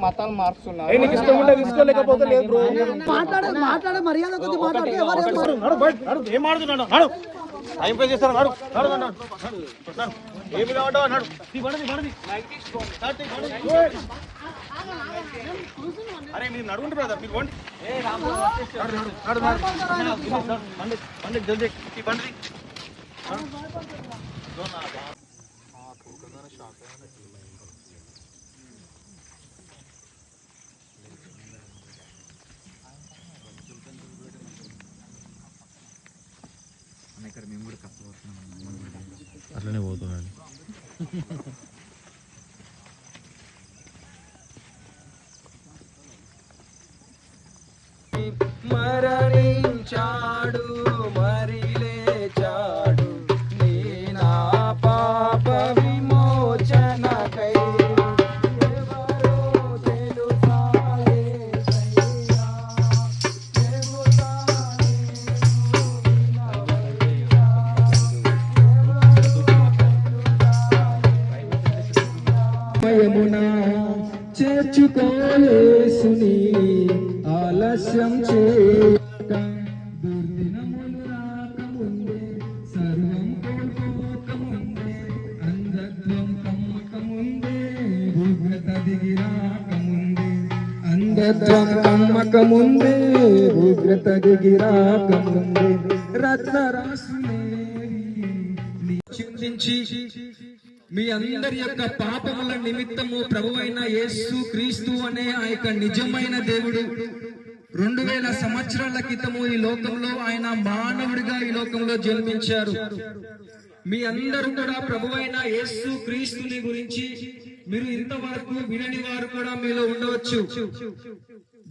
మతాలు మారుస్తున్నావు. నీకు ఇష్టం ఉంటే తీసుకోలేకపోతే లేదు బ్రో. మాట్లాడే మర్యాద కొద్ది మాట్లాడితే ఏం మాడుతున్నాడు? నాడు టైం పే చేస్తారు. నాడు నాడు నాడు ఏమి కావటం అన్నాడు. అరే మీరు నడుగుంటు బ్రదర్, మీరు పోండి. బండి జల్దీ బండి. ఇక్కడ మేము కూడా కష్టపడుతున్నాం, అట్లనే పోతున్నాను. మరణించాడు మరి లేచాడు నీ నా పాప విమోచనకై. ఎవరో తెలుసా యేసయ్యా, మయమునా చేర్చుకోలేసుని ఆలస్యం చేయక, దుర్దినములు రాకముందే సర్వం కోల్పోకముందే, అంధత్వం కమ్మకముందే ఉగ్రత దిగి రాకముందే, అంధత్వం కమ్మకముందే ఉగ్రత దిగి రాకముందే, రత్నరాసులేవి చిందించి మీ అందరి యొక్క పాపముల నిమిత్తము ప్రభువైన యేసు క్రీస్తు అనే ఆ యొక్క నిజమైన దేవుడు 2000 సంవత్సరాల క్రితము ఈ లోకంలో ఆయన మానవుడిగా ఈ లోకంలో జన్మించారు. మీ అందరూ కూడా ప్రభువైన యేసు క్రీస్తుని గురించి మీరు ఇంతవరకు వినని వారు కూడా మీలో ఉండవచ్చు.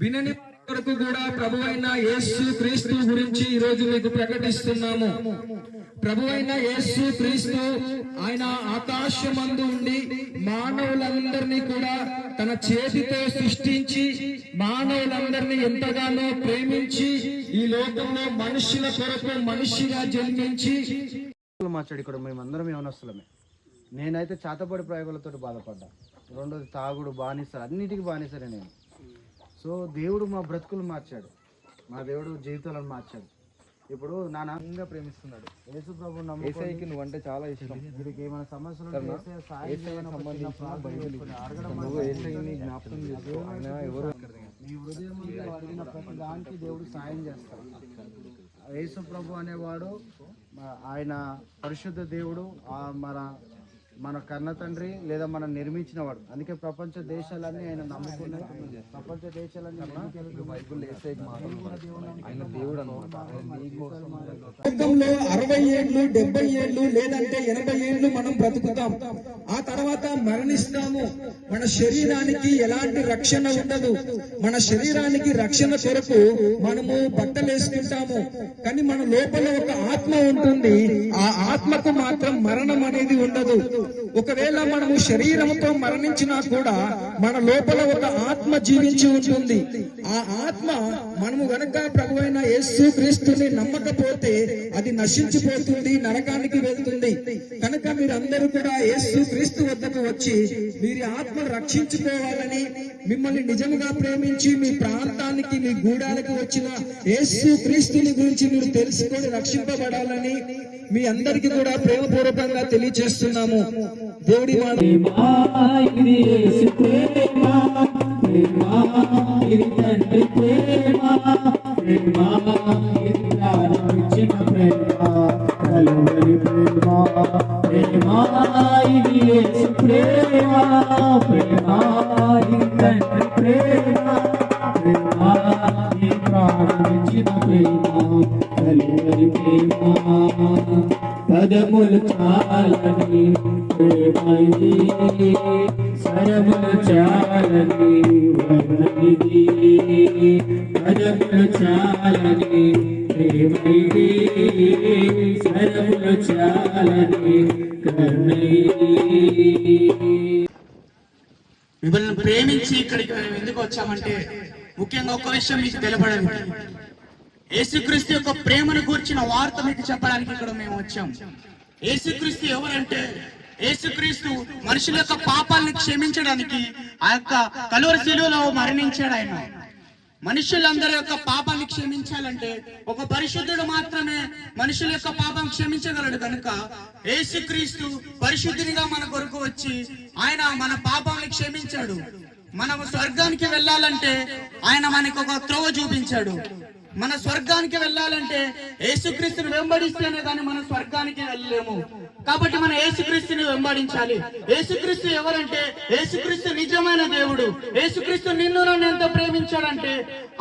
వినని వరకు కూడా ప్రభువైన యేసు క్రీస్తు గురించి ఈ రోజు మీకు ప్రకటిస్తున్నాము. ప్రభువైన యేసు క్రీస్తు ఆయన ఆకాశమందు ఉండి మానవులందరినీ కూడా తన చేతితో సృష్టించి మానవులందరినీ ఎంతగానో ప్రేమించి ఈ లోకంలో మనుషుల కొరకు మనిషిగా జన్మించి మాట్లాడి ఇక్కడ మేమందరం ఏమనొస్తలమే. నేనైతే చేతపడి ప్రయోగాలతో బాధపడ్డా. రెండోది తాగుడు, బానిస, అన్నిటికీ బానిసనే నేను. సో దేవుడు మా బ్రతుకులు మార్చాడు, మా దేవుడు జీవితాలను మార్చాడు. ఇప్పుడు నా నాన్నగా ప్రేమిస్తున్నాడు. యేసు ప్రభు ఏసైకి నువ్వు అంటే చాలా ఇష్టం. వీరికి ఏమైనా సమస్యలు జ్ఞాపకం చేస్తూ ఆయన ఎవరు మీ హృదయం అడిగిన ప్రతి దానికి దేవుడు సాయం చేస్తాడు. యేసు ప్రభు అనేవాడు ఆయన పరిశుద్ధ దేవుడు, మన కన్న తండ్రి లేదా మనం నిర్మించిన వాడు. అందుకే ప్రపంచ దేశాలన్నీ ఆయన నమ్ముకున్నాయి. ప్రపంచ దేశాలన్నీ బైబుల్ ఏసైకి మాత్రం ఆయన దేవుడు అన్నమాట. 60 ఏళ్ళు 70 ఏళ్ళు లేదంటే 80 ఏళ్ళు మనం బ్రతుకుతాం. ఆ తర్వాత మరణిస్తాము. మన శరీరానికి ఎలాంటి రక్షణ ఉండదు. మన శరీరానికి రక్షణ కొరకు మనము బట్టలు వేసుకుంటాము, కానీ మన లోపల ఒక ఆత్మ ఉంటుంది. ఆ ఆత్మకు మాత్రం మరణం అనేది ఉండదు. ఒకవేళ మనము శరీరంతో మరణించినా కూడా మన లోపల ఒక ఆత్మ జీవించి ఉంటుంది. ఆ ఆత్మ మనము గనక ప్రభువైన యేసు క్రీస్తుని నమ్మకపోతే అది నశించిపోతుంది, నరకానికి వెళ్తుంది. కనుక మీరందరూ కూడా యేసు క్రీస్తు వద్దకు వచ్చి మీరు ఆత్మ రక్షించుకోవాలని, మిమ్మల్ని నిజంగా ప్రేమించి మీ ప్రాంతానికి మీ గూడాలకు వచ్చిన యేసు క్రీస్తుని గురించి మీరు తెలుసుకొని రక్షింపబడాలని మీ అందరికీ కూడా ప్రేమపూర్వకంగా తెలియజేస్తున్నాము. దేవుడి పదములు చాలని ప్రేమైది, సరములు చాలని వర్ణనిది. పదములు చాలని ప్రేమైది, సరములు చాలని కరుణైది. మిమ్మల్ని ప్రేమించి ఇక్కడికి మేము ఎందుకు వచ్చామంటే ముఖ్యంగా ఒక విషయం మీకు తెలపడానికి, యేసుక్రీస్తు యొక్క ప్రేమను గూర్చిన వార్త మీకు చెప్పడానికి ఇక్కడ మేము వచ్చాం. యేసుక్రీస్తు ఎవరంటే యేసుక్రీస్తు మనుషుల యొక్క పాపాలను క్షమించడానికి ఆ యొక్క కలువరి శిలువలో మరణించాడు. ఆయన మనుషులందరి యొక్క పాపాన్ని క్షమించాలంటే ఒక పరిశుద్ధుడు మాత్రమే మనుషుల యొక్క పాపం క్షమించగలడు. కనుక యేసుక్రీస్తు పరిశుద్ధునిగా మన కొరకు వచ్చి ఆయన మన పాపాన్ని క్షమించాడు. మనం స్వర్గానికి వెళ్ళాలంటే ఆయన మనకు ఒక త్రోవ చూపించాడు. మన స్వర్గానికి వెళ్ళాలంటే యేసుక్రీస్తుని వెంబడిస్తేనే కానీ మనం స్వర్గానికి వెళ్ళలేము. కాబట్టి మనం యేసుక్రీస్తుని వెంబడించాలి. యేసుక్రీస్తు ఎవరంటే యేసుక్రీస్తు నిజమైన దేవుడు. యేసుక్రీస్తు నిన్ను నన్ను ఎంత ప్రేమించాడంటే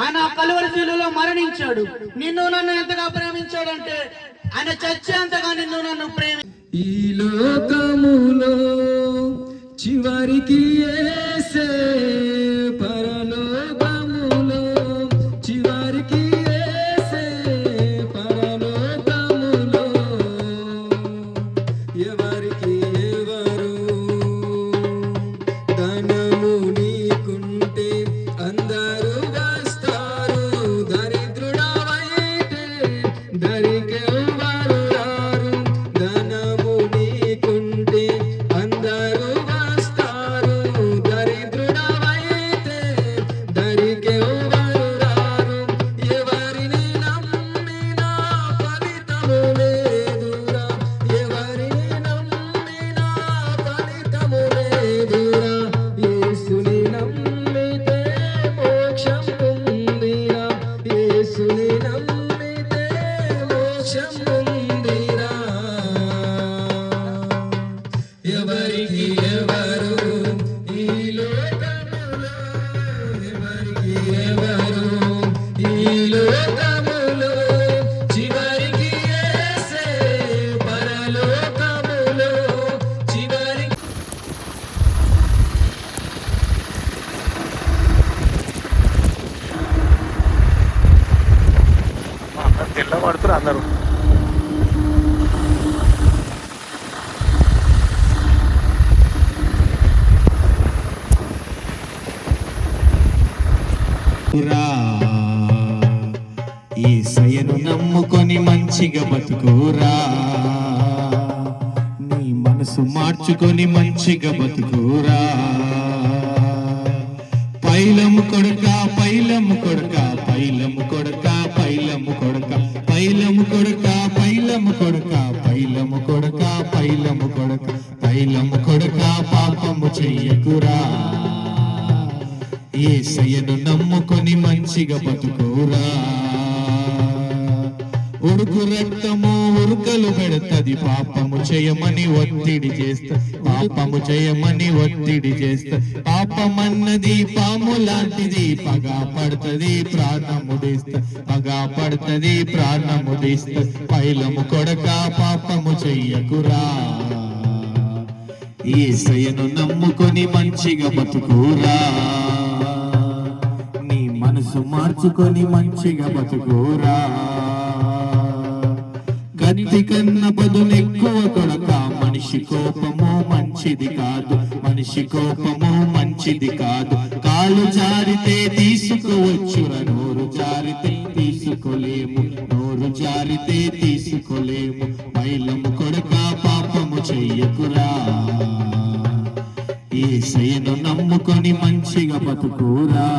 ఆయన కలువరి శిలువలో మరణించాడు. నిన్ను నన్ను ఎంతగా ప్రేమించాడంటే ఆయన చచ్చేంతగా నిన్ను నన్ను ఈ లోకములో చివరికి యేసే పరలోకములో చివరికి యేసే పరలోకములో ఎవరికి ఎవరు ధనము నీకుంటే అందరూ వస్తారు, దరిద్రుడవైతే దరికెవ్వరు రారు. ధనము నీకుంటే అందరూ వస్తారు, దరిద్రుడవైతే దరికెవ్వరు రారు. ఎవరిని నమ్మినా ఫలితము లేదురా, ఎవరిని నమ్మినా ఫలితము లేదురా. యేసుని నమ్మితే మోక్షం ఉందిరా, యేసుని నమ్మితే మోక్షం ఉందిరా. ఎవరికి ఎవరు ఈ లోకములో, ఎవరికి ఎవరు ఈ లోకములో చివరికి యేసే పరలోకములో చివరికి తెల్లబడుతురు అందరూ. యేసయ్యను నమ్ముకొని మంచిగా బతుకురా, నీ మనసు మార్చుకొని మంచిగా బతుకురా. పైలము కొడక పైలము కొడక పైలము కొడక పైలము కొడక పైలము కొడక పైలము కొడక పైలము కొడక పైలము కొడక పైలము కొడక పాపము చెయ్యకురా. యేసయ్యను నమ్ముకొని మంచిగా బతుకురా. ఉడుకు రక్తము ఉరుకలు పెడతది, పాపము చేయమని ఒత్తిడి చేస్తా, పాపము చేయమని ఒత్తిడి చేస్తా. పాపమన్నది పాము లాంటిది, పగా పడుతుంది ప్రాణముడిస్తా, పగా పడుతుంది ప్రాణముడిస్తా. పైలము కొడక పాపము చెయ్యకురా. యేసయ్యను నమ్ముకొని మంచిగా బతుకురా, నీ మనసు మార్చుకొని మంచిగా బతుకురా. కత్తి కన్న పదునెక్కువ కొడక, మనిషి కోపము మంచిది కాదు, మనిషి కోపము మంచిది కాదు. కాలు జారితే తీసుకోవచ్చురా, నోరు జారితే తీసుకోలేము, నోరు జారితే తీసుకోలేము. పైలము కొడక పాపము చెయ్యకురా. యేసయ్యను నమ్ముకొని మంచిగా బతుకురా.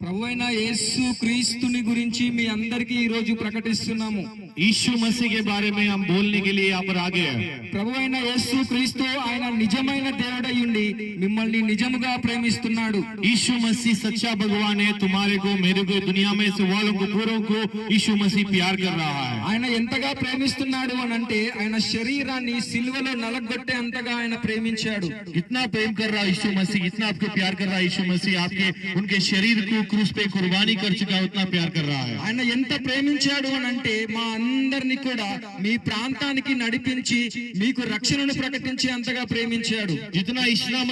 ప్రభువైన యేసు క్రీస్తుని గురించి మీ అందరికీ ఈ రోజు ప్రకటిస్తున్నాము. यीशु मसीह के बारे में हम बोलने के लिए यहाँ पर आ गए हैं। ప్రభువైన యేసు క్రీస్తు ఆయన నిజమైన దేవుడై ఉండి మిమ్మల్ని నిజముగా ప్రేమిస్తున్నాడు. यीशु मसीह सच्चा भगवान है, तुम्हारे को मेरे को दुनिया में से वालों को पूरों को यीशु मसीह प्यार कर रहा है। ఆయన ఎంతగా ప్రేమిస్తున్నాడు అని అంటే ఆయన శరీరాన్ని సిలువలో నలగొట్టే అంతగా ఆయన ప్రేమించాడు. कितना प्रेम कर रहा है यीशु मसीह, कितना आपको प्यार कर रहा है यीशु मसीह, आपके उनके शरीर को क्रूस पे कुर्बानी कर चुका है, उतना प्यार कर रहा है। ఆయన ఎంత ప్రేమించాడు అని అంటే మా అందరినీ కూడా మీ ప్రాంతానికి నడిపించి మీకు రక్షణను ప్రకటించి అంతగా ప్రేమించాడు. जितना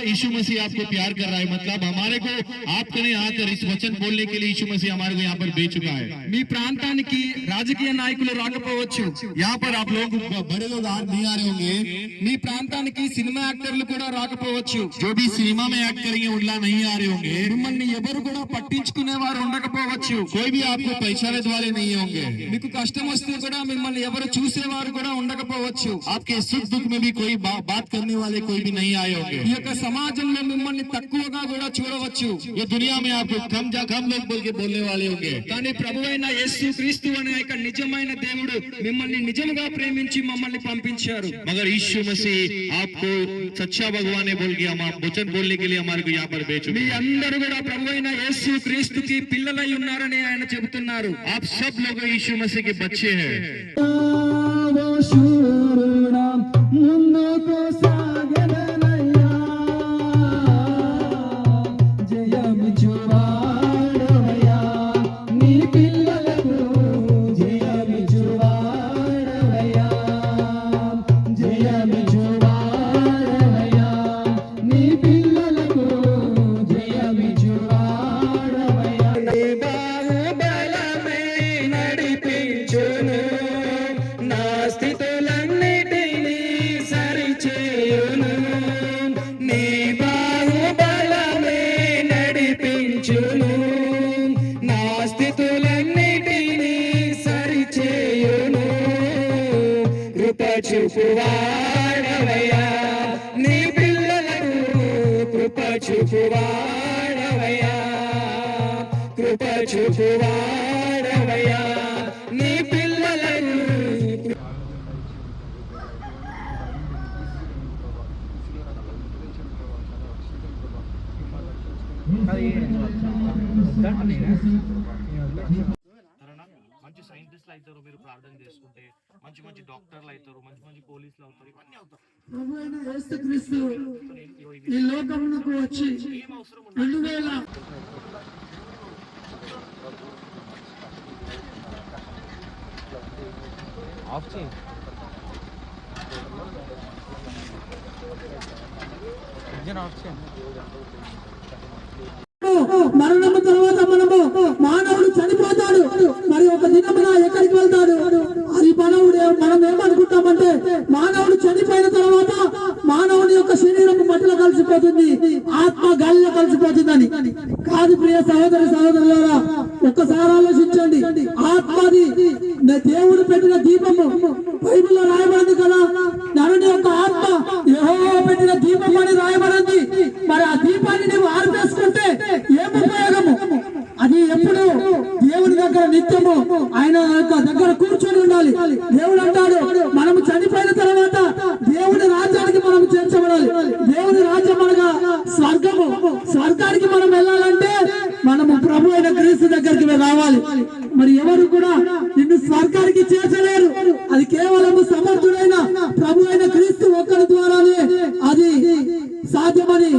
यीशु मसीह आपको प्यार कर रहा है, मतलब हमारे को आपके नहीं आकर इस वचन बोलने के लिए यीशु मसीह हमारे को यहाँ पर भेज चुका है। మీ ప్రాంతానికి రాజకీయ నాయకులు రాకపోవచ్చు, यहाँ पर आप लोग बड़े लोग नहीं आ रहे होंगे, మీ ప్రాంతానికి సినిమా యాక్టర్లు కూడా రాకపోవచ్చు, जो भी सिनेमा में एक्ट करेंगे उनला नहीं आ रहे होंगे, మిమ్మల్ని ఎవరు కూడా పట్టించుకునేవారు ఉండకపోవచ్చు, कोई भी आपको पहचाने वाले नहीं होंगे, మీకు కష్టం వస్తే కూడా మిమ్మల్ని ఎవరు చూసేవారు కూడా ఉండకపోవచ్చు. आपके सुख दुख में भी कोई बात करने वाले कोई भी नहीं आए होंगे. ఈ యొక్క సమాజంలో మిమ్మల్ని తక్కువగా కూడా చూడవచ్చు. ये दुनिया में आपको कम लोग बोल के बोलने वाले होंगे. కానీ ప్రభువైన యేసు క్రీస్తు అనే యొక్క నిజమైన దేవుడు మిమ్మల్ని నిజంగా ప్రేమించి మమ్మల్ని పంపించారు. मगर यीशु मसीह आपको सच्चा भगवान है बोल के हम वचन बोलने के लिए हमारे को यहाँ पर भेज మీ అందరూ కూడా ప్రభువైన యేసు క్రీస్తుకి పిల్లలై ఉన్నారని ఆయన చెబుతున్నారు. आप सब लोग यीशु मसीह के बच्चे हैं. చూపువాడవయ్యా నీ పిల్లలకు కృప చూపువాడవయ్యా కృప చూపువాడవయ్యా నీ పిల్లలకు. మంచి సైంటిస్టులు అవుతారు మీరు ప్రార్థన చేసుకుంటే, మంచి మంచి డాక్టర్లు అవుతారు, మంచి మంచి పోలీసులు అవుతారు, ఇవన్నీ అవుతారు. ప్రభువైన యేసుక్రీస్తు ఈ లోకమునకు వచ్చి 2000 ఆఫ్ చేయి. ఇంజన్ ఆఫ్ చేయండి. మరణము తర్వాత మనము మానవుడు చనిపోతాడు. మరి ఒక దినమున ఎక్కడికి వెళ్తాడు? అది మనం ఏమనుకుంటామంటే మానవుడు చనిపోయిన తర్వాత మానవుని యొక్క శరీరం మట్టిలో కలిసిపోతుంది, ఆత్మ గాలిలో కలిసిపోతుందని. కాదు ప్రియ సహోదరి సహోదరులారా, ఒక్కసారి ఆలోచించండి. ఆత్మది దేవుడు పెట్టిన దీపము బైబిల్లో రాయబడింది కదా. నరుని యొక్క ఆత్మ యెహోవా పెట్టిన దీపం అని రాయబడింది. మరి ఆ దీపాన్ని నువ్వు ఆర్పేసుకుంటే ఏం ఉపయోగము? అది ఎప్పుడు దేవుని దగ్గర నిత్యము ఆయన దగ్గర కూర్చొని ఉండాలి. దేవుడు అంటాడు మనము చనిపోయిన తర్వాత దేవుని రాజ్యానికి మనం చేర్చబడాలి. దేవుని రాజ్యం అనగా స్వర్గము. స్వర్గానికి మనం వెళ్ళాలంటే మనము ప్రభు అయిన క్రీస్తు దగ్గరికి రావాలి. మరి ఎవరు కూడా నిన్ను స్వర్గానికి చేర్చలేరు. అది కేవలము సమర్థుడైన ప్రభు అయిన క్రీస్తు ఒక్కరి ద్వారానే అది సాధ్యమని.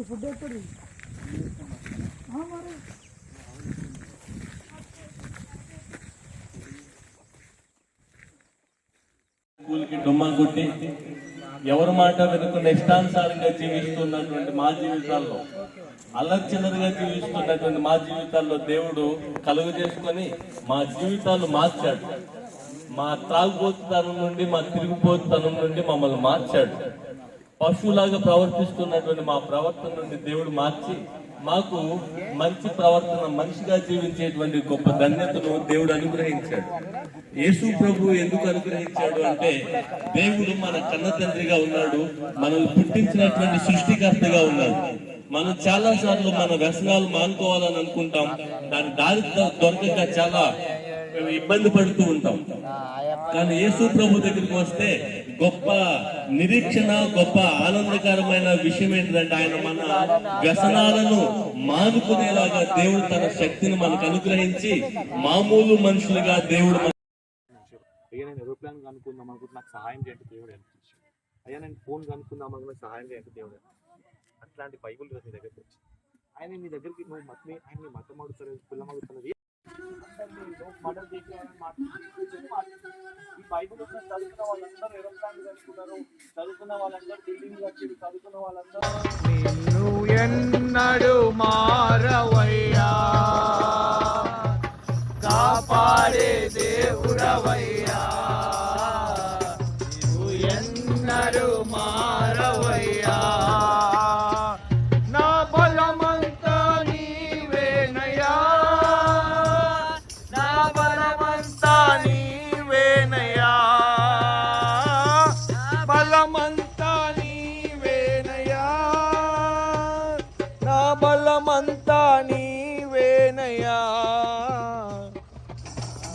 ఫుడ్ ఎక్కడ స్కూల్కి డుమ్మా కొట్టి ఎవరి మాట వినకుండా ఇష్టానుసారంగా జీవిస్తున్నటువంటి మా జీవితాల్లో, అల్లర్చిల్లరగా జీవిస్తున్నటువంటి మా జీవితాల్లో దేవుడు కలుగు చేసుకొని మా జీవితాలు మార్చాడు. మా త్రాగుబోతుతనం నుండి, మా తిరిగిపోతుతనం నుండి మమ్మల్ని మార్చాడు. పశువులాగా ప్రవర్తిస్తున్నటువంటి మా ప్రవర్తన నుండి దేవుడు మార్చి మాకు మంచి ప్రవర్తన, మనిషిగా జీవించేటువంటి గొప్ప ధన్యతను దేవుడు అనుగ్రహించాడు. యేసు ప్రభు ఎందుకు అనుగ్రహించాడు అంటే, దేవుడు మన కన్న తండ్రిగా ఉన్నాడు, మనల్ని పుట్టించినటువంటి సృష్టికర్తగా ఉన్నాడు. మనం చాలా సార్లు మన వ్యసనాలు మానుకోవాలని అనుకుంటాం, దాని దారి దొరకక చాలా ఇబ్బంది పడుతూ ఉంటాం. కానీ యేసు ప్రభు దగ్గరికి వస్తే గొప్ప నిరీక్షణ, గొప్ప ఆనందకరమైన విషయం ఏంటంటే, ఆయన మన వ్యసనాలను మానుకునేలాగా దేవుడు తన శక్తిని మనకు అనుగ్రహించి మామూలు మనుషులుగా దేవుడు. అయ్యా నేను ఏరోప్లేన్ కనుక్కుందాం అనుకుంటే నాకు సహాయం చేయండి దేవుడు అనిపించాడు. అయ్యా నేను ఫోన్ కనుక్కుందాం అనుకుంటే సహాయం చేయండి దేవుడు. అట్లాంటి బైబుల్ మీ దగ్గరికి వచ్చి ఆయన మీ దగ్గరికి ఆయన మతం అడుగుతారు, పిల్లం అడుగుతున్నది. మర్డర్ చేసేవాళ్ళని ఈ బైబిల్ చదువుకున్న వాళ్ళందరూ ఏరోప్లాన్ చదువుకున్నారు, చదువుకున్న వాళ్ళందరూ బిల్డింగ్ కట్టారు, చదువుకున్న వాళ్ళందరూ నిన్ను ఎన్నడు మారవయ్యా, కాపాడే దేవుడవయ్యా, నువ్వు ఎన్నడు మారవయ్యా, నా బలమంతా నీవేనయ్యా, నా బలమంతా నీవేనయ్యా, బలమంతా నీవేనయ్యా, నా బలమంతా నీవేనయ్యా,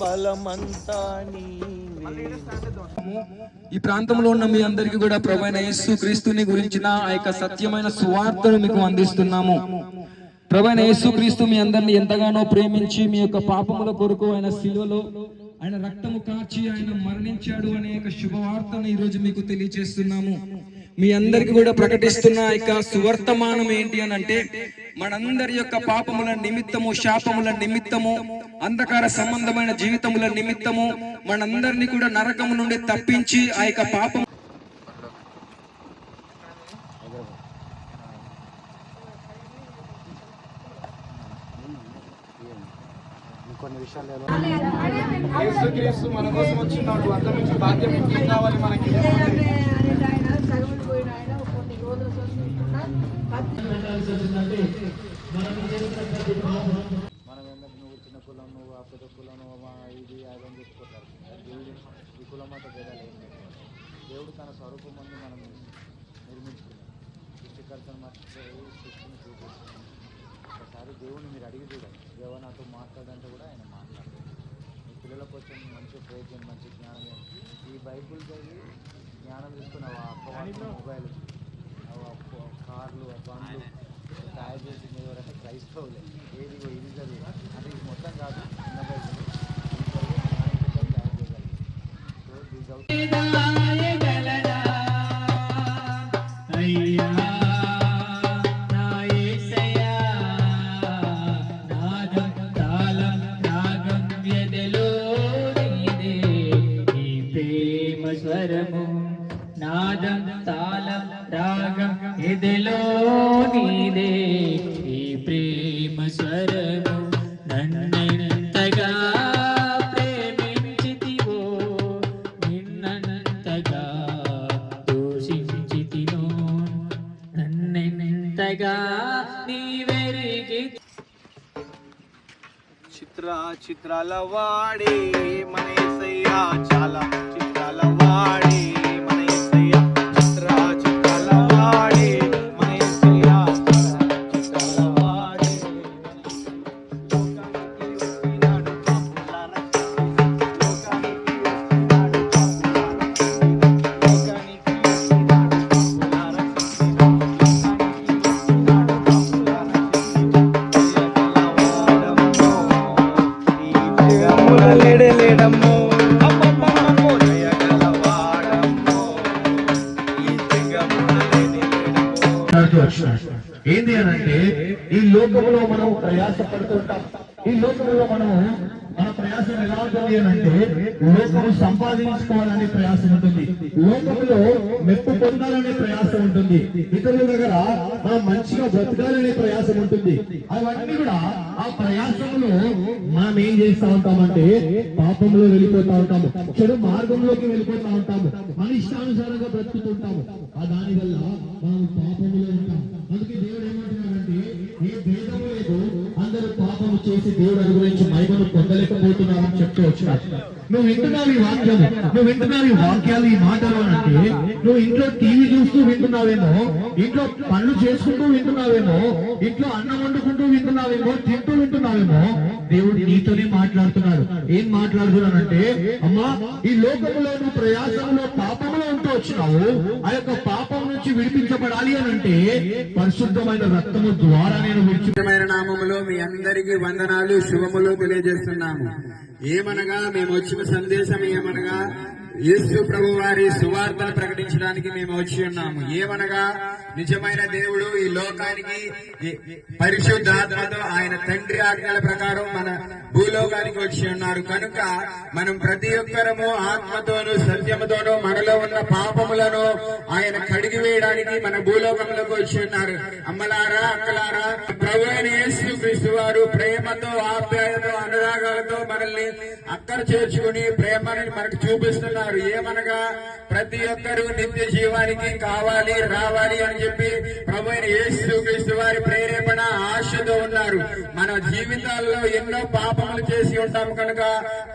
బలమంతా ఈ ప్రాంతంలో ఉన్న మీ అందరికీ కూడా ప్రభువైన యేసు క్రీస్తుని గురించిన ఆ యొక్క సత్యమైన సువార్తను మీకు అందిస్తున్నాము. ప్రభువైన యేసు క్రీస్తు మీ అందరిని ఎంతగానో ప్రేమించి మీ యొక్క పాపముల కొరకు ఆయన శిలువలో ఆయన రక్తము కార్చి ఆయన మరణించాడు అనే యొక్క శుభవార్తను ఈ రోజు మీకు తెలియజేస్తున్నాము. మీ అందరికి కూడా ప్రకటిస్తున్న యొక్క సువర్తమానం ఏంటి అని అంటే, మనందరి యొక్క పాపముల నిమిత్తము, శాపముల నిమిత్తము, అంధకార సంబంధమైన జీవితముల నిమిత్తము మనందరినీ కూడా నరకము నుండి తప్పించి ఆ యొక్క పాపం కొన్ని విషయాలు యేసుక్రీస్తు మన కోసం వచ్చినాడు, అంత నుంచి భాగ్యం ఏం కావాలి మనకి? మనం ఏంటంటే నువ్వు చిన్న కులం, నువ్వు ఆ పెద్ద కులం, నువ్వు ఇది అదని చెప్పుకుంటారు. దేవుడు ఈ కులం అంతా భేదాలు ఏం లేదు. దేవుడు తన స్వరూపం ముందు మనం నిర్మించుకున్నాం. సృష్టికర్తను మర్చిపోయి సృష్టిని చూపిస్తున్నాం. ఒకసారి దేవుడిని మీరు అడిగి చూడండి, దేవుడు నాతో మాట్లాడంటే కూడా ఆయన మాట్లాడతాడు. మీ పిల్లలకు వచ్చే మంచి ప్రయోజనం, మంచి జ్ఞానం. ఈ బైబుల్ చదివి జ్ఞానం తీసుకుని మొబైల్, కార్లు, బండ్లు తయారు చేసి ఎవరంటే క్రైస్తవులే. ఏది ఇది చదివి అంటే ఇది మొత్తం కాదు, చిన్న బైబుల్ తయారు చేయగలరు. సో దీస్ స్వరము నాదం తాళం రాగం ఇదిలో నీదే, ఈ ప్రేమ స్వరము నన్నెంతగా ప్రేమించితివో, నిన్నంతగా దూషించితినో, నన్నెంతగా నీవెరిగి. చిత్రాల వాడే మన యేసయ్య, చాలా చిత్రాల వాడే మన యేసయ్య, చిత్రాల వాడే మన యేసయ్య, చిత్రాల వాడే. లోకానికి వచ్చినాడు పాపుల రక్షకుడు, లోకానికి వచ్చినాడు పాపుల రక్షకుడు, లోకానికి వచ్చినాడు పాపుల రక్షకుడు, లోకానికి వచ్చినాడు పాపుల లేడమ్మో అమ్మమ్మమ్మో దయగలవాడమ్మో, ఈ జగమున ఏంది అని అంటే, ఈ లోకంలో మనం ప్రయాస పడుతుంటాం. ఈ లోకంలో మనము మన ప్రయాసం ఎలా ఉంటుంది అని అంటే, లోకము సంపాదించుకోవాలనే ప్రయాసం ఉంటుంది, లోకంలో మెప్పు పొందాలనే ప్రయాసం ఉంటుంది, ఇతరుల దగ్గర మనం మంచిగా బ్రతకాలనే ప్రయాసం ఉంటుంది. అవన్నీ కూడా ఆ ప్రయాసంలో మనం ఏం చేస్తా ఉంటామంటే పాపంలో వెళ్ళిపోతా ఉంటాము, చెడు మార్గంలోకి వెళ్ళిపోతా ఉంటాము, మన ఇష్టానుసారంగా బ్రతుకుతుంటాము. ఆ దాని వల్ల మనం పాపంలో ఉంటాం. అందుకే దేవుడు ఏమంటున్నాడంటే, ఏ భేదము లేదు, అందరూ పాపము చేసి దేవుడి గురించి మహిమను పొందలేకపోతున్నారని చెప్తూ వచ్చినాడు. నువ్వు వింటున్నావు ఈ వాక్యము, నువ్వు వింటున్నావు ఈ వాక్యాలు, ఈ మాటలు అంటే నువ్వు ఇంట్లో టీవీ చూస్తూ వింటున్నావేమో, ఇంట్లో పనులు చేసుకుంటూ వింటున్నావేమో, ఇంట్లో అన్నం వండుకుంటూ వింటున్నావేమో, తింటూ వింటున్నావేమో. దేవుడు నీతోనే మాట్లాడుతున్నాడు. ఏం మాట్లాడుతున్నానంటే, అమ్మా ఈ లోకంలో నువ్వు ప్రయాసంలో పాపంలో ఉంటూ వచ్చినావు, ఆ యొక్క పాపం నుంచి విడిపించబడాలి అని అంటే పరిశుద్ధమైన రక్తము ద్వారా నేను పరిశుద్ధమైన నామములో మీ అందరికీ వందనాలు, శుభములు తెలియజేస్తున్నాము. ఏమనగా మేము వచ్చిన సందేశం ఏమనగా, యేసు ప్రభు వారి సువార్తను ప్రకటించడానికి మేము వచ్చి ఉన్నాము. ఏమనగా నిజమైన దేవుడు ఈ లోకానికి పరిశుద్ధాత్మతో ఆయన తండ్రి ఆజ్ఞల ప్రకారం మన భూలోకానికి వచ్చి ఉన్నారు. కనుక మనం ప్రతి ఒక్కరము ఆత్మతోనూ సత్యముతోనూ మనలో ఉన్న పాపములను ఆయన కడిగి వేయడానికి మన భూలోకంలోకి వచ్చి ఉన్నారు. అమ్మలారా, అక్కలారా, ప్రభు అయిన యేసుక్రీస్తు వారు ప్రేమతో, ఆప్యాయతో, అనురాగాలతో మనల్ని అక్కర చేర్చుకుని ప్రేమని మనకు చూపిస్తున్నారు. ఏమనగా ప్రతి ఒక్కరూ నిత్య జీవానికి కావాలి, రావాలి అని చెప్పి ప్రభు అయిన యేసుక్రీస్తు వారి ప్రేరేపణ, ఆశతో ఉన్నారు. మన జీవితాల్లో ఎన్నో పాపములు చేసి ఉంటాం కనుక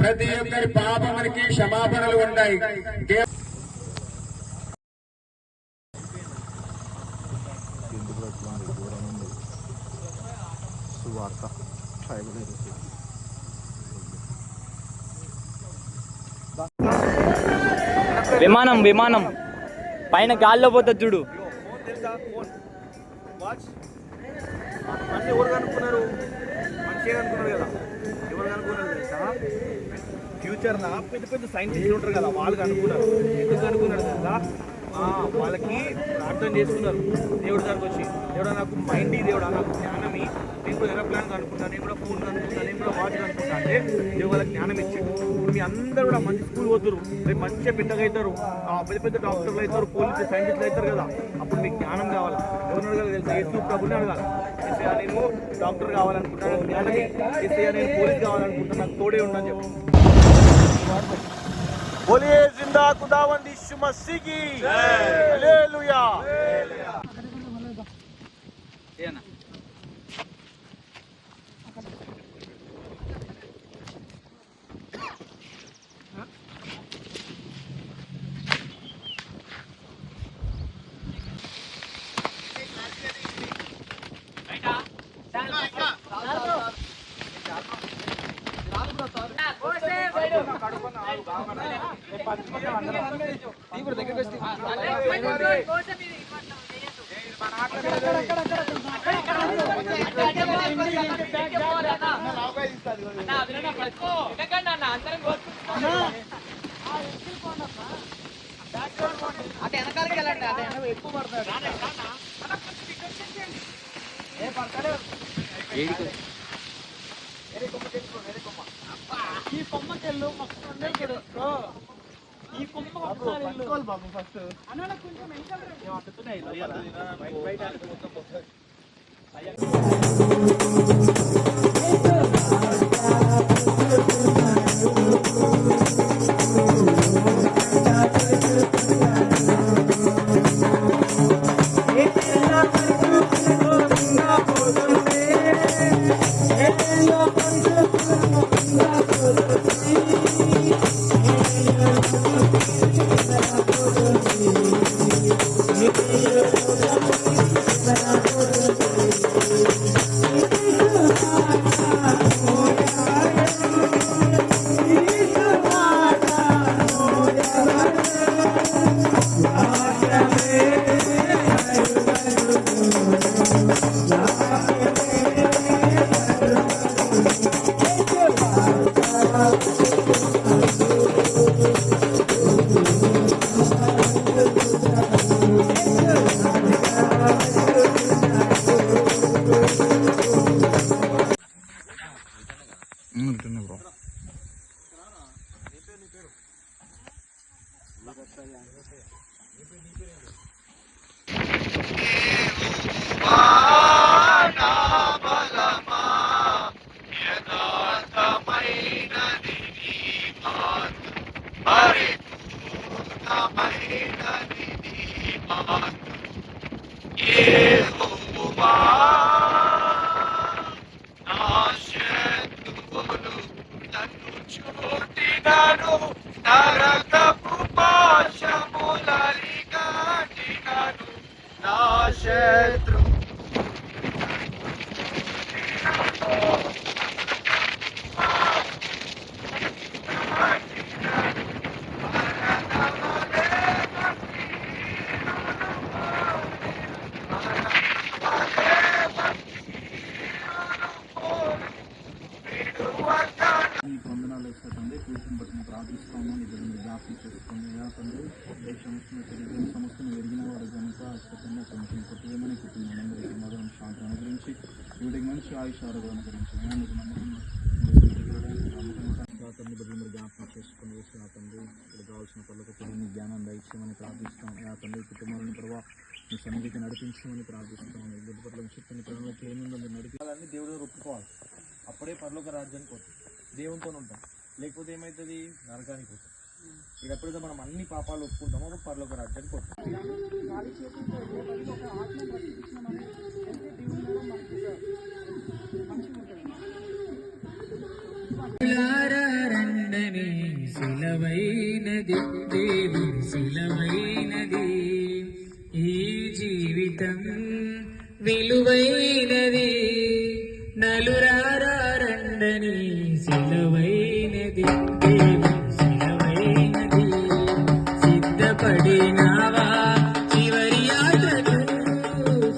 ప్రతి ఒక్కరి పాపములకి క్షమాపణలు ఉన్నాయి. విమానం పైన గాల్లో పోతుంది చూడు. అన్నీ ఎవరు కనుక్కున్నారు? మంచిగా కనుక్కున్నారు కదా. ఎవరు కనుక్కున్నారు తెలుసా? ఫ్యూచర్లో పెద్ద పెద్ద సైంటిస్టులు ఉంటారు కదా, వాళ్ళు కనుక్కున్నారు. ఎందుకు కనుక్కున్నారు తెలుసా? వాళ్ళకి ప్రార్థన చేసుకున్నారు దేవుడి దగ్గరకు వచ్చి, దేవుడు నాకు మైండ్, దేవుడు నాకు జ్ఞానమి, నేను కూడా ఏరోప్లాన్ కనుక్కుంటాను, నేను కూడా ఫోన్ కనుక్కుంటాను, నేను కూడా వాచ్ కనుక్కుంటా అంటే దేవుడు వాళ్ళకి జ్ఞానం ఇచ్చాడు. మీ అందరూ కూడా మంచి స్కూల్ పోతారు, రేపు మంచిగా పెద్దగా అవుతారు, పెద్ద పెద్ద డాక్టర్లు అవుతారు, పోలీసు సైంటిస్టులు అవుతారు కదా. అప్పుడు మీకు జ్ఞానం కావాలి. ఎవరిని అడగాలి తెలుసా? యేసు ప్రభుని అడగాలి. ఏసయ్యా నేను డాక్టర్ కావాలనుకుంటాను, జ్ఞానమే. ఏసయ్యా నేను పోలీస్ కావాలనుకుంటాను, నాకు తోడే ఉండని చెప్పి. बोलिए जिंदा खुदावंद यीशु मसीह की हालेलुया। అదే వెనకాలకి వెళ్ళండి, అదే ఎక్కువ పడుతుంది. ఈ కొమ్మకెళ్ళు ఈ కొమ్మ బాబు ఫస్ట్ అన్న కొంచెం జ్ఞాపకం చేసుకోండి. తండ్రి సమస్యను తెలియజేయని సమస్యను ఎరిగిన వాడు కనుక మధురం శాంతి అనుగ్రహించి వీటికి మంచి ఆయుష్ ఆరోగ్యం అనుగ్రహించి తండ్రి బిడ్డలు జ్ఞాపకం చేసుకుని వేసిన తండ్రి ఇక్కడ కావాల్సిన పనులకు తిరిగి జ్ఞానం దయచేయమని ప్రార్థిస్తాం. ఆ తండ్రి కుటుంబాలను ప్రభావ మీ సన్నిధికి నడిపించమని ప్రార్థిస్తాం. బిడ్డ పట్ల విషయం ప్రణాళిక ఏముందో మీరు నడిపించాలని దేవుడు ఒప్పుకోవాలి. అప్పుడే పరలోక రాజ్యానికి పోతుంది, దేవునితో ఉంటాం. లేకపోతే ఏమవుతుంది, నరకానికి పోతుంది. ఇక ఎప్పుడైతే మనం అన్ని పాపాలు ఒప్పుకుంటామో అప్పుడు పరలోక రాజ్యానికి పోతుంది. రండని సిలవైనది దేవుని సిలవైనది, ఈ జీవితం విలువైనది. నలురారా రండని సిలవైనది దేవుని సిలవైనది. సిద్ధపడినావా చివరి యాత్రకు,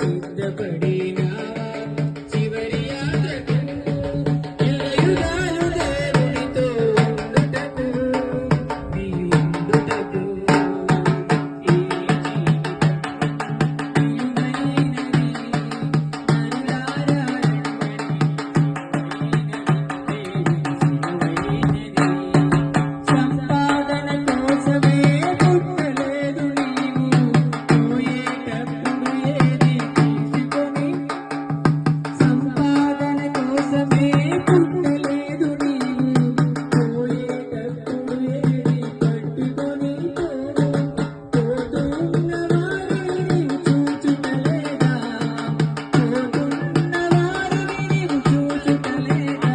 సిద్ధపడినావా చివరి యాత్రకు. యుగయుగాలు దేవునితో ఉండుటకు, నీ ఉండుటకు. ఈ సంపాదన కోసమే పుట్టలేదు నీవు, పోయేటప్పుడు ఏది తీసుకొని. సంపాదన కోసమే పుట్టలేదు నీవు, పోయేటప్పుడు ఏది పట్టుకొని. పోతున్న వారిని చూచుటలేదా, పోతున్న వారిని నీవు చూచుటలేదా.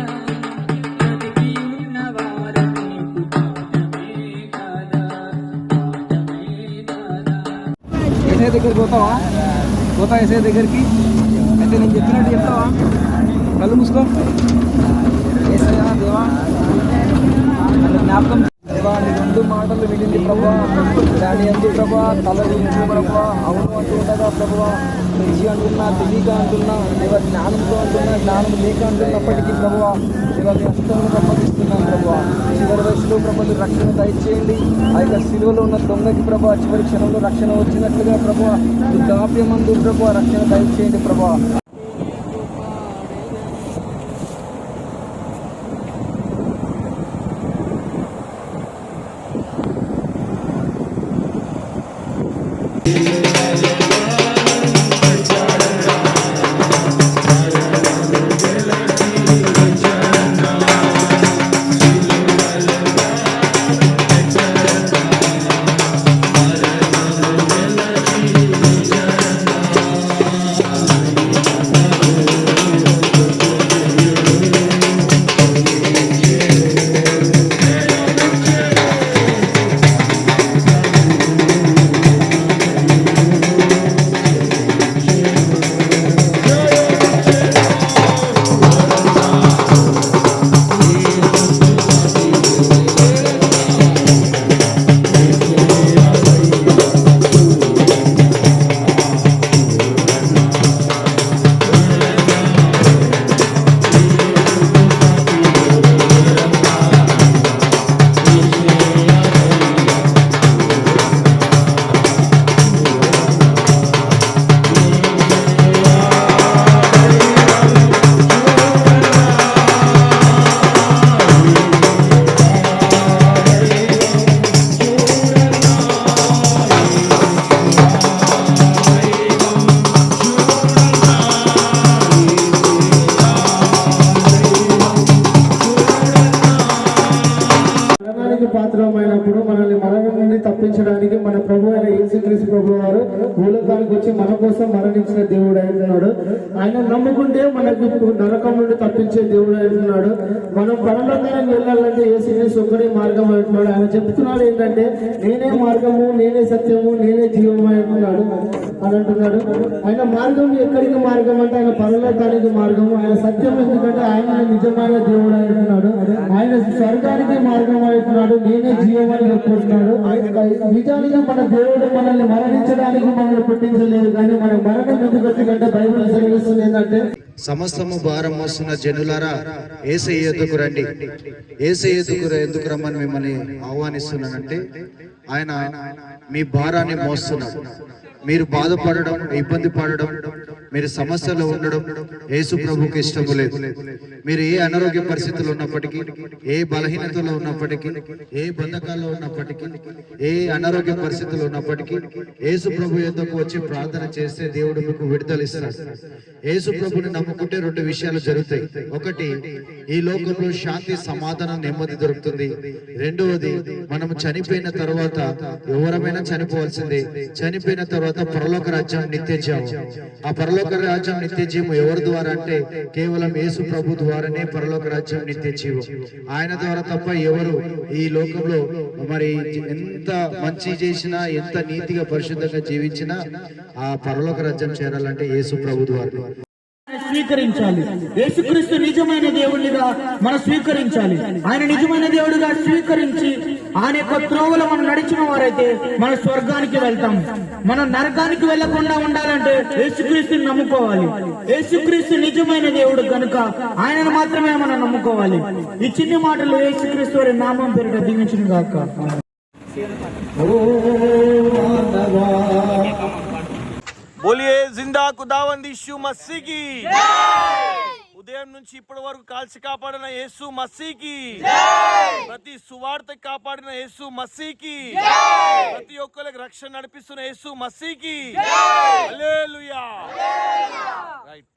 బ్రతికి ఉన్న వారిని పాఠమే కాదా, పాఠమే కాదా. ఏసఐ దగ్గరికి పోతావా? ఏసఐ దగ్గరికి అయితే నేను చెప్పినట్టు చెప్తావా? కళ్ళు మూసుకో. ఏసయ్యా దేవా, నన్ను జ్ఞాపకం దేవా, నీ రెండు మాటలు వినింది ప్రభా. దాని అందు ప్రభా తల వినింది ప్రభా. అవును అంటూ ఉండగా ప్రభా, తెలిసి అంటున్నా తెలియక అంటున్నా దేవా, జ్ఞానంతో అంటున్నా జ్ఞానం లేక అంటున్నప్పటికీ ప్రభా దేవా మీ హస్తమును సంపాదిస్తున్నాను ప్రభా. చివరి వయసులో ప్రభా మీరు రక్షణ దయచేయండి. ఆ యొక్క సిలువలో ఉన్న దొంగకి ప్రభా చివరి క్షణంలో రక్షణ వచ్చినట్లుగా ప్రభా వృద్ధాప్యమందు ప్రభా రక్షణ దయచేయండి ప్రభా. పాత్రమైనప్పుడు మనల్ని మరణం నుండి తప్పించడానికి మన ప్రభు అయిన యేసుక్రీస్తు ప్రభు వారు భూలోకానికి వచ్చి మన కోసం మరణించిన దేవుడు అయినాడు. ఆయన నమ్ముకుంటే మనకు నరకం నుండి తప్పించే దేవుడు అయినాడు. మనం పరలోకానికి వెళ్ళాలంటే యేసుక్రీస్తు ఒక్కడే మార్గం అంటున్నాడు. ఆయన చెప్తున్నాడు ఏంటంటే నేనే మార్గము, నేనే సత్యము, నేనే జీవము అంటున్నాడు అని అంటున్నాడు. ఆయన మార్గం ఎక్కడికి మార్గం అంటే ఆయన పరలోకానికి మార్గము. ఆయన సత్యం ఎందుకంటే ఆయన నిజమైన దేవుడు అంటున్నాడు. ఆయన స్వర్గానికి మార్గం అంటున్నాడు. నేనే జీవమని చెప్పుకుంటున్నాడు. నిజానికి మన దేవుడు మనల్ని మరణించడానికి మనల్ని పుట్టించలేదు, కానీ మన మరణం ఎందుకు వచ్చిందంటే బైబిల్ సెలవిస్తుంది ఏంటంటే సమస్తము భారం మోస్తున్న జనులారా యేసయ్య యొద్దకు రండి. యేసయ్య యొద్దకు ఎందుకు రమ్మని మిమ్మల్ని ఆహ్వానిస్తున్నానంటే ఆయన మీ భారాన్ని మోస్తున్నాడు. మీరు బాధపడడం, ఇబ్బంది పడడం, మీరు సమస్యలో ఉండడం యేసు ప్రభుకి ఇష్టము లేదు. మీరు ఏ అనారోగ్య పరిస్థితుల్లో ఉన్నప్పటికీ, ఏ బలహీనతలో ఉన్నప్పటికీ, ఏ బంధకాల్లో ఉన్నప్పటికీ, ఏ అనారోగ్య పరిస్థితుల్లో ఉన్నప్పటికీ యేసు ప్రభు యొద్దకు వచ్చి ప్రార్థన చేస్తే దేవుడు మీకు విడుదల ఇస్తాడు. యేసు ప్రభుని నమ్ముకుంటే రెండు విషయాలు జరుగుతాయి. ఒకటి, ఈ లోకంలో శాంతి, సమాధానం, నెమ్మది దొరుకుతుంది. రెండవది, మనము చనిపోయిన తర్వాత ఎవరమైనా చనిపోవాల్సిందే. చనిపోయిన తర్వాత పరలోక రాజ్యం నిత్య జీవం. ఆ పరలోక రాజ్యం నిత్య జీవం ఎవరి ద్వారా అంటే కేవలం యేసు ప్రభు ద్వారానే పరలోక రాజ్యం నిత్య జీవం. ఆయన ద్వారా తప్ప ఎవరు ఈ లోకంలో మరి ఎంత మంచి చేసినా, ఎంత నీతిగా పరిశుద్ధంగా జీవించినా ఆ పరలోక రాజ్యం చేరాలంటే యేసు ప్రభు ద్వారా స్వీకరించాలి. యేసుక్రీస్తు నిజమైన దేవుడిగా మనం స్వీకరించాలి. ఆయన నిజమైన దేవుడిగా స్వీకరించి ఆయన యొక్క త్రోవలో మనం నడిచిన వారైతే మన స్వర్గానికి వెళ్తాం. మనం నరకానికి వెళ్లకుండా ఉండాలంటే యేసుక్రీస్తుని నమ్ముకోవాలి. యేసుక్రీస్తు నిజమైన దేవుడు కనుక ఆయనను మాత్రమే మనం నమ్ముకోవాలి. ఈ చిన్ని మాటలు యేసుక్రీస్తు వారి నామం పేరిట దీవించును గాక. బోలియే జిందా ఖుదావంద్ యీశు మసీకి, ఉదయం నుంచి ఇప్పటి వరకు కాల్చి కాపాడిన యేసు మసీకి, ప్రతి సువార్త కాపాడిన యేసు మసీకి, ప్రతి ఒక్కరికి రక్షణ నడిపిస్తున్న యేసు మసీకి. హల్లెలూయా. రైట్.